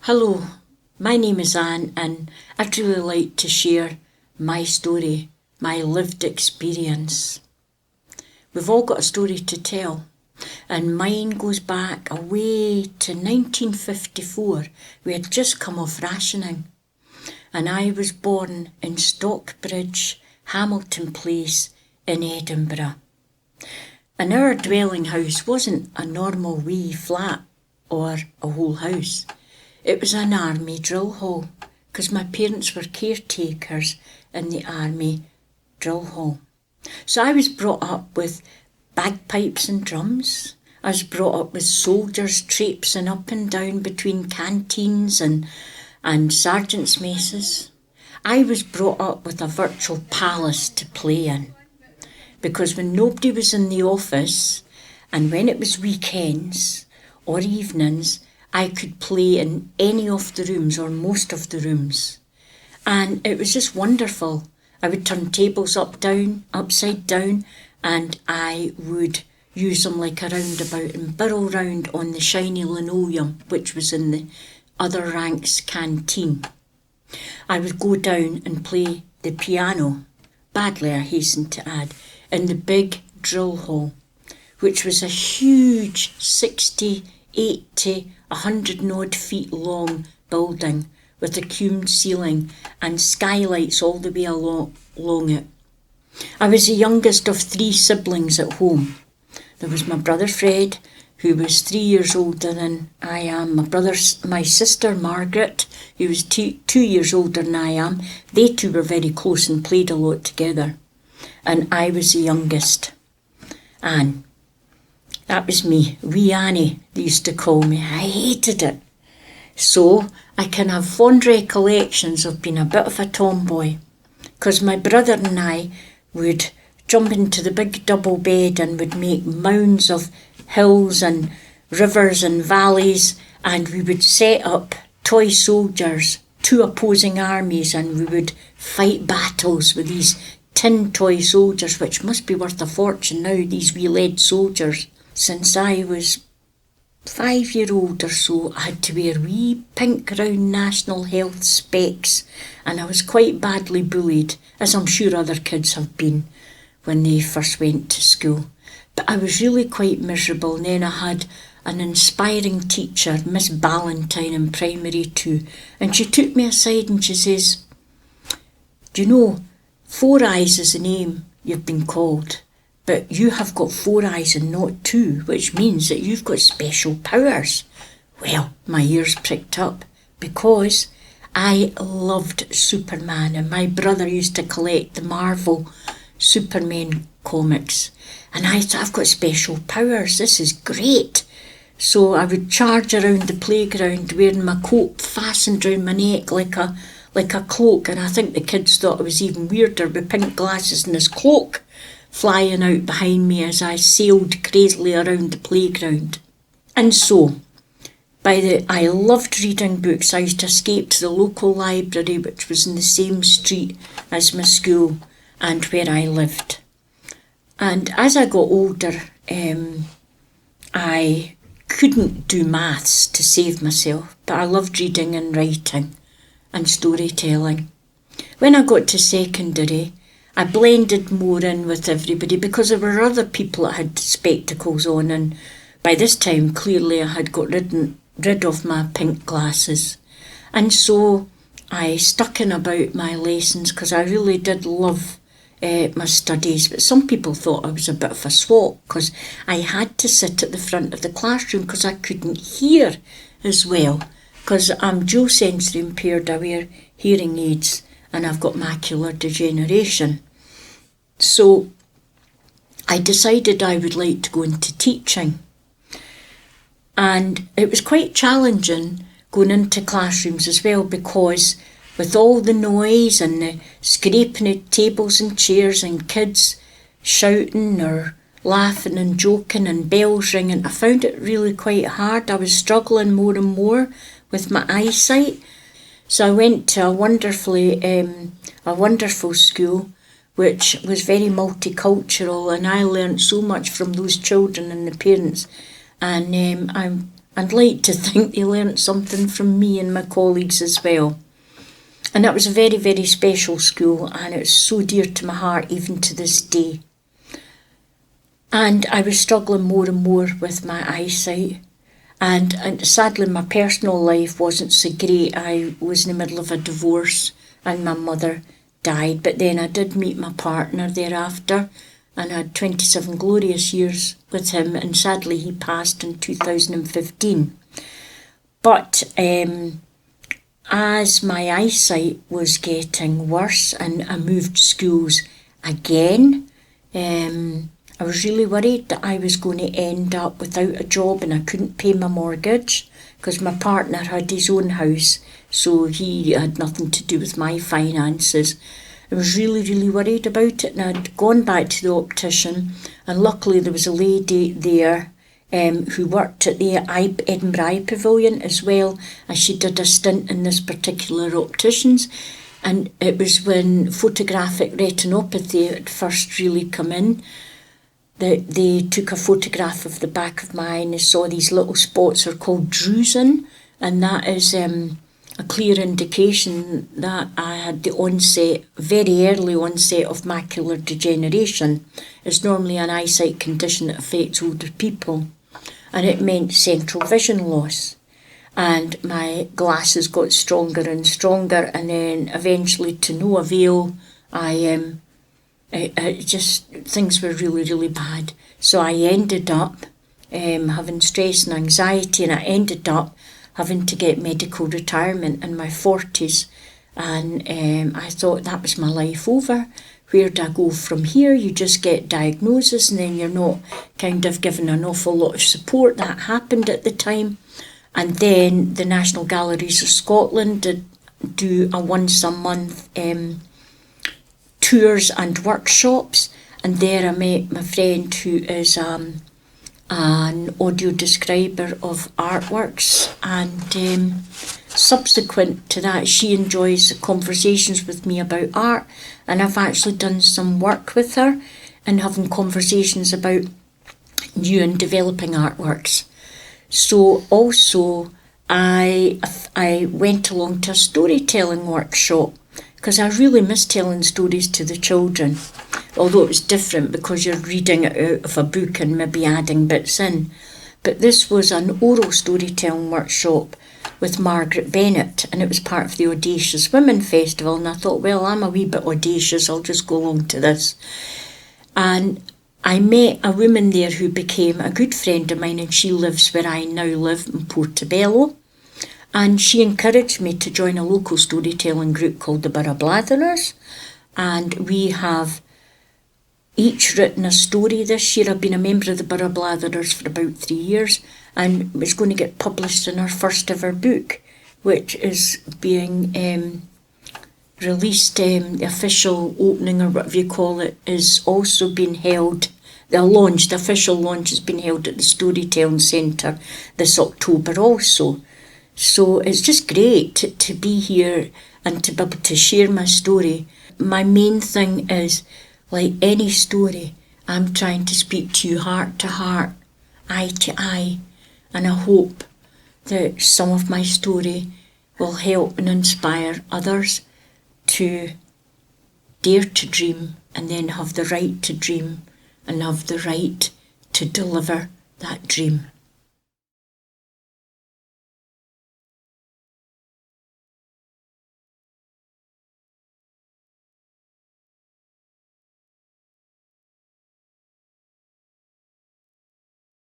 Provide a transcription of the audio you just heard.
Hello, my name is Anne and I'd really like to share my story, my lived experience. We've all got a story to tell and mine goes back away to 1954. We had just come off rationing and I was born in Stockbridge, Hamilton Place in Edinburgh. And our dwelling house wasn't a normal wee flat or a whole house. It was an army drill hall, because my parents were caretakers in the army drill hall. So I was brought up with bagpipes and drums. I was brought up with soldiers traipsing up and down between canteens and sergeants' messes. I was brought up with a virtual palace to play in, because when nobody was in the office and when it was weekends or evenings, I could play in any of the rooms or most of the rooms. And it was just wonderful. I would turn tables upside down, and I would use them like a roundabout and burrow round on the shiny linoleum, which was in the other ranks canteen. I would go down and play the piano, badly I hasten to add, in the big drill hall, which was a huge 60, 80, 100 and odd feet long building with a cumed ceiling and skylights all the way along it. I was the youngest of 3 siblings at home. There was my brother Fred, who was 3 years older than I am, my sister Margaret, who was 2 years older than I am. They two were very close and played a lot together. And I was the youngest. Anne. That was me, wee Annie, they used to call me. I hated it. So I can have fond recollections of being a bit of a tomboy, because my brother and I would jump into the big double bed and would make mounds of hills and rivers and valleys, and we would set up toy soldiers, 2 opposing armies, and we would fight battles with these tin toy soldiers, which must be worth a fortune now, these wee lead soldiers. Since I was 5-year-old or so, I had to wear wee pink round National Health specs, and I was quite badly bullied, as I'm sure other kids have been when they first went to school. But I was really quite miserable, and then I had an inspiring teacher, Miss Ballantyne in primary 2, and she took me aside and she says, "Do you know, 4 eyes is the name you've been called, but you have got 4 eyes and not 2, which means that you've got special powers." Well, my ears pricked up, because I loved Superman, and my brother used to collect the Marvel Superman comics. And I thought, I've got special powers, this is great. So I would charge around the playground wearing my coat fastened round my neck like a cloak, and I think the kids thought I was even weirder with pink glasses and this cloak flying out behind me as I sailed crazily around the playground. And so, I loved reading books. I used to escape to the local library, which was in the same street as my school and where I lived. And as I got older, I couldn't do maths to save myself, but I loved reading and writing and storytelling. When I got to secondary, I blended more in with everybody, because there were other people that had spectacles on, and by this time clearly I had got rid of my pink glasses. And so I stuck in about my lessons, because I really did love my studies, but some people thought I was a bit of a swot, because I had to sit at the front of the classroom because I couldn't hear as well, because I'm dual sensory impaired. I wear hearing aids and I've got macular degeneration. So I decided I would like to go into teaching, and it was quite challenging going into classrooms as well, because with all the noise and the scraping of tables and chairs and kids shouting or laughing and joking and bells ringing, I found it really quite hard. I was struggling more and more with my eyesight. So I went to a wonderful school, which was very multicultural, and I learnt so much from those children and the parents. And I'd like to think they learnt something from me and my colleagues as well. And that was a very, very special school, and it's so dear to my heart even to this day. And I was struggling more and more with my eyesight. And sadly, my personal life wasn't so great. I was in the middle of a divorce and my mother died. But then I did meet my partner thereafter and had 27 glorious years with him. And sadly, he passed in 2015. But as my eyesight was getting worse and I moved schools again, I was really worried that I was going to end up without a job and I couldn't pay my mortgage because my partner had his own house, so he had nothing to do with my finances. I was really, really worried about it, and I'd gone back to the optician, and luckily there was a lady there who worked at the Edinburgh Eye Pavilion as well, and she did a stint in this particular optician's. And it was when photographic retinopathy had first really come in. They took a photograph of the back of my eye and they saw these little spots are called drusen, and that is a clear indication that I had the onset, very early onset of macular degeneration. It's normally an eyesight condition that affects older people, and it meant central vision loss. And my glasses got stronger and stronger, and then eventually to no avail, things were really, really bad. So I ended up having stress and anxiety, and I ended up having to get medical retirement in my 40s. And I thought that was my life over. Where do I go from here? You just get diagnosis and then you're not kind of given an awful lot of support. That happened at the time. And then the National Galleries of Scotland did do a once a month tours and workshops, and there I met my friend who is an audio describer of artworks, and subsequent to that she enjoys conversations with me about art, and I've actually done some work with her and having conversations about new and developing artworks. So also I went along to a storytelling workshop because I really miss telling stories to the children, although it was different because you're reading it out of a book and maybe adding bits in. But this was an oral storytelling workshop with Margaret Bennett, and it was part of the Audacious Women Festival, and I thought, well, I'm a wee bit audacious, I'll just go along to this. And I met a woman there who became a good friend of mine, and she lives where I now live in Portobello. And she encouraged me to join a local storytelling group called the Borough Blatherers. And we have each written a story this year. I've been a member of the Borough Blatherers for about 3 years, and it's going to get published in our first ever book, which is being released. The official opening, or whatever you call it, is also being held. The official launch has been held at the Storytelling Centre this October also. So it's just great to be here and to be able to share my story. My main thing is, like any story, I'm trying to speak to you heart to heart, eye to eye, and I hope that some of my story will help and inspire others to dare to dream, and then have the right to dream and have the right to deliver that dream.